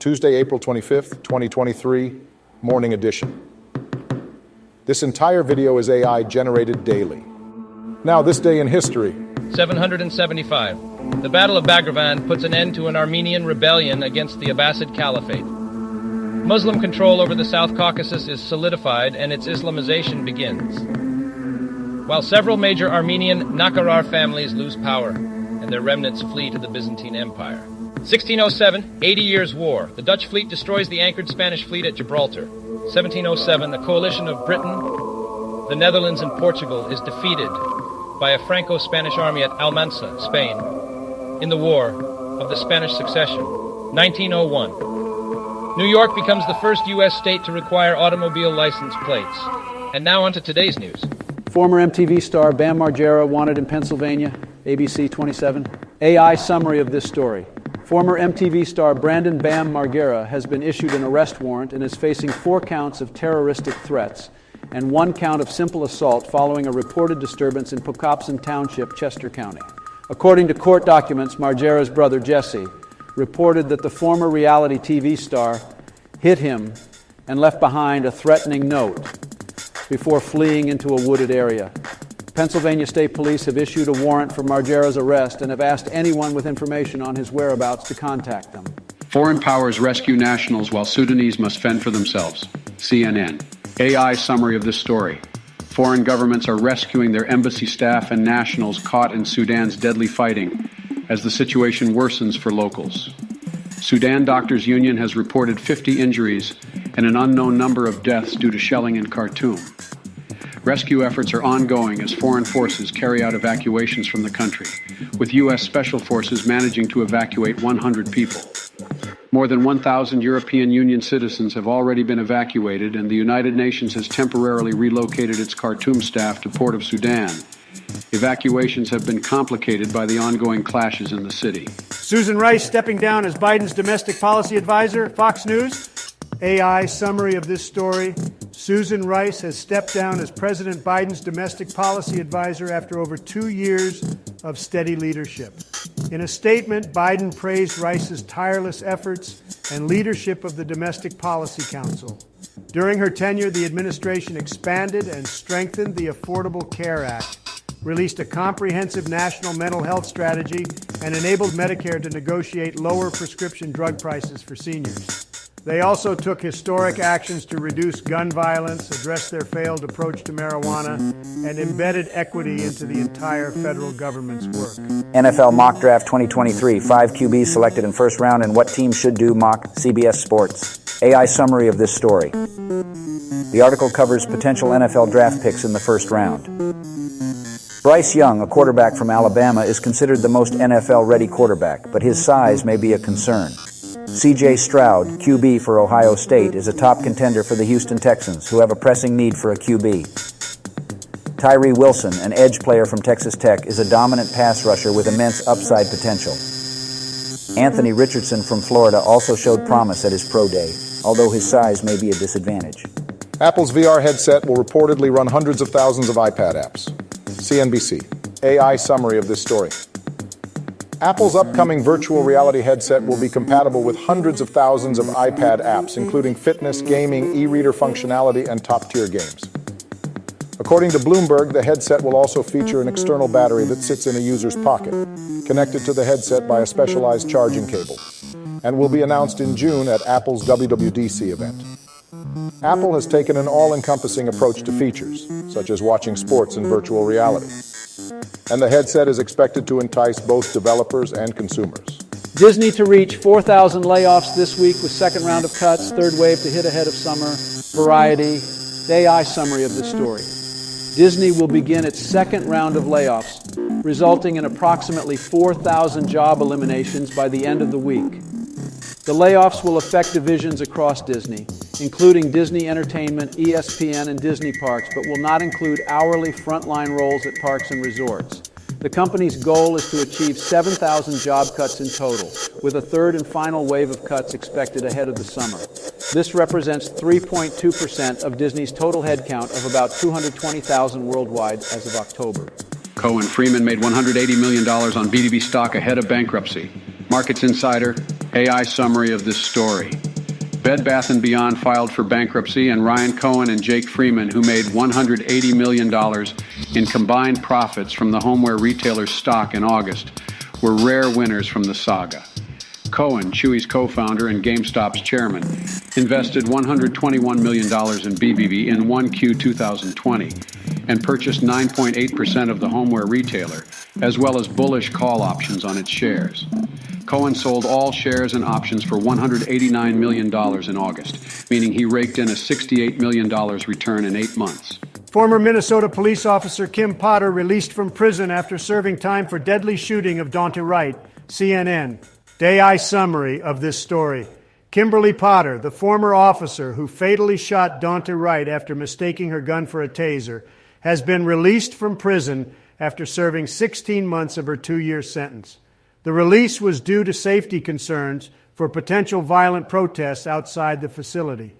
Tuesday, April 25th, 2023, morning edition. This entire video is AI generated daily. Now, this day in history. 775. The Battle of Bagravan puts an end to an Armenian rebellion against the Abbasid Caliphate. Muslim control over the South Caucasus is solidified and its Islamization begins. While several major Armenian Nakarar families lose power and their remnants flee to the Byzantine Empire. 1607, 80 Years' War. The Dutch fleet destroys the anchored Spanish fleet at Gibraltar. 1707, a coalition of Britain, the Netherlands, and Portugal is defeated by a Franco-Spanish army at Almansa, Spain, in the War of the Spanish Succession. 1901, New York becomes the first U.S. state to require automobile license plates. And now on to today's news. Former MTV star Bam Margera wanted in Pennsylvania, ABC 27. AI summary of this story. Former MTV star Brandon Bam Margera has been issued an arrest warrant and is facing 4 counts of terroristic threats and 1 count of simple assault following a reported disturbance in Pocopson Township, Chester County. According to court documents, Margera's brother Jesse reported that the former reality TV star hit him and left behind a threatening note before fleeing into a wooded area. Pennsylvania State Police have issued a warrant for Margera's arrest and have asked anyone with information on his whereabouts to contact them. Foreign powers rescue nationals while Sudanese must fend for themselves. CNN. AI summary of this story. Foreign governments are rescuing their embassy staff and nationals caught in Sudan's deadly fighting as the situation worsens for locals. Sudan Doctors Union has reported 50 injuries and an unknown number of deaths due to shelling in Khartoum. Rescue efforts are ongoing as foreign forces carry out evacuations from the country, with U.S. Special Forces managing to evacuate 100 people. More than 1,000 European Union citizens have already been evacuated, and the United Nations has temporarily relocated its Khartoum staff to Port of Sudan. Evacuations have been complicated by the ongoing clashes in the city. Susan Rice stepping down as Biden's domestic policy advisor. Fox News. AI summary of this story. Susan Rice has stepped down as President Biden's domestic policy advisor after over 2 years of steady leadership. In a statement, Biden praised Rice's tireless efforts and leadership of the Domestic Policy Council. During her tenure, the administration expanded and strengthened the Affordable Care Act, released a comprehensive national mental health strategy, and enabled Medicare to negotiate lower prescription drug prices for seniors. They also took historic actions to reduce gun violence, address their failed approach to marijuana, and embedded equity into the entire federal government's work. NFL Mock Draft 2023, 5 QBs selected in first round and what teams should do mock, CBS Sports. AI summary of this story. The article covers potential NFL draft picks in the first round. Bryce Young, a quarterback from Alabama, is considered the most NFL-ready quarterback, but his size may be a concern. C.J. Stroud, QB for Ohio State, is a top contender for the Houston Texans, who have a pressing need for a QB. Tyree Wilson, an edge player from Texas Tech, is a dominant pass rusher with immense upside potential. Anthony Richardson from Florida also showed promise at his pro day, although his size may be a disadvantage. Apple's VR headset will reportedly run hundreds of thousands of iPad apps. CNBC. AI summary of this story. Apple's upcoming virtual reality headset will be compatible with hundreds of thousands of iPad apps, including fitness, gaming, e-reader functionality, and top-tier games. According to Bloomberg, the headset will also feature an external battery that sits in a user's pocket, connected to the headset by a specialized charging cable, and will be announced in June at Apple's WWDC event. Apple has taken an all-encompassing approach to features, such as watching sports in virtual reality. And the headset is expected to entice both developers and consumers. Disney to reach 4,000 layoffs this week with second round of cuts, third wave to hit ahead of summer. Variety, the AI summary of this story. Disney will begin its second round of layoffs, resulting in approximately 4,000 job eliminations by the end of the week. The layoffs will affect divisions across Disney, including Disney Entertainment, ESPN, and Disney Parks, but will not include hourly frontline roles at parks and resorts. The company's goal is to achieve 7,000 job cuts in total, with a third and final wave of cuts expected ahead of the summer. This represents 3.2% of Disney's total headcount of about 220,000 worldwide as of October. Cohen Freeman made $180 million on BDB stock ahead of bankruptcy. Markets Insider, AI summary of this story. Bed Bath & Beyond filed for bankruptcy, and Ryan Cohen and Jake Freeman, who made $180 million in combined profits from the homeware retailer's stock in August, were rare winners from the saga. Cohen, Chewy's co-founder and GameStop's chairman, invested $121 million in BBB in 1Q 2020 and purchased 9.8% of the homeware retailer, as well as bullish call options on its shares. Cohen sold all shares and options for $189 million in August, meaning he raked in a $68 million return in 8 months. Former Minnesota police officer Kim Potter released from prison after serving time for deadly shooting of Daunte Wright. CNN. Day-eye summary of this story. Kimberly Potter, the former officer who fatally shot Daunte Wright after mistaking her gun for a taser, has been released from prison after serving 16 months of her 2-year sentence. The release was due to safety concerns for potential violent protests outside the facility.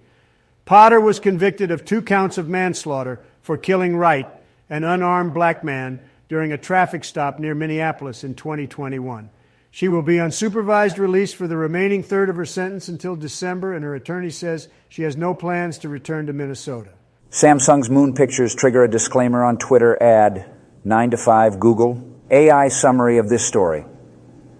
Potter was convicted of 2 counts of manslaughter for killing Wright, an unarmed black man, during a traffic stop near Minneapolis in 2021. She will be on supervised release for the remaining third of her sentence until December, and her attorney says she has no plans to return to Minnesota. Samsung's moon pictures trigger a disclaimer on Twitter. Ad 9 to 5 Google. AI summary of this story.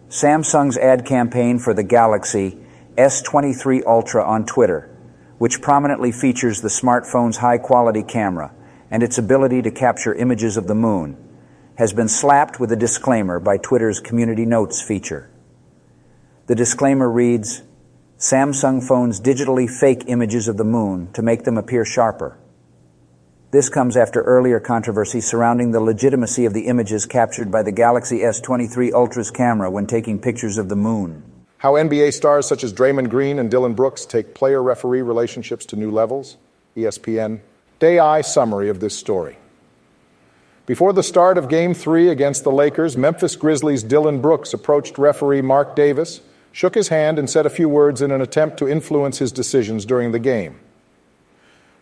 Samsung's ad campaign for the Galaxy S23 Ultra on Twitter, which prominently features the smartphone's high-quality camera and its ability to capture images of the moon, has been slapped with a disclaimer by Twitter's Community Notes feature. The disclaimer reads, Samsung phones digitally fake images of the moon to make them appear sharper. This comes after earlier controversy surrounding the legitimacy of the images captured by the Galaxy S23 Ultra's camera when taking pictures of the moon. How NBA stars such as Draymond Green and Dillon Brooks take player-referee relationships to new levels. ESPN. Day-eye summary of this story. Before the start of Game 3 against the Lakers, Memphis Grizzlies' Dillon Brooks approached referee Mark Davis, shook his hand, and said a few words in an attempt to influence his decisions during the game.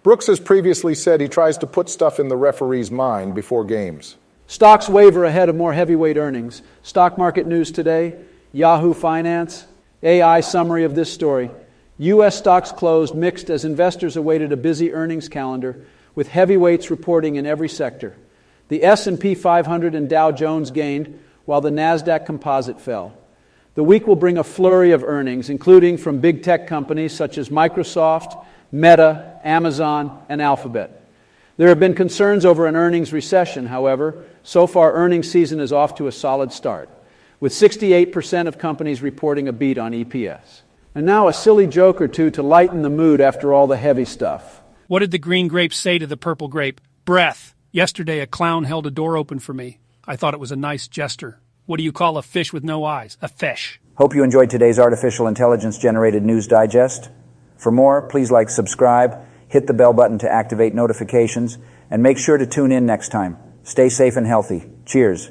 Brooks has previously said he tries to put stuff in the referee's mind before games. Stocks waver ahead of more heavyweight earnings. Stock market news today, Yahoo Finance, AI summary of this story. U.S. stocks closed mixed as investors awaited a busy earnings calendar with heavyweights reporting in every sector. The S&P 500 and Dow Jones gained, while the NASDAQ composite fell. The week will bring a flurry of earnings, including from big tech companies such as Microsoft, Meta, Amazon, and Alphabet. There have been concerns over an earnings recession, however. So far, earnings season is off to a solid start, with 68% of companies reporting a beat on EPS. And now a silly joke or two to lighten the mood after all the heavy stuff. What did the green grape say to the purple grape? Breath. Yesterday, a clown held a door open for me. I thought it was a nice gesture. What do you call a fish with no eyes? A fish. Hope you enjoyed today's artificial intelligence-generated news digest. For more, please subscribe, hit the bell button to activate notifications, and make sure to tune in next time. Stay safe and healthy. Cheers.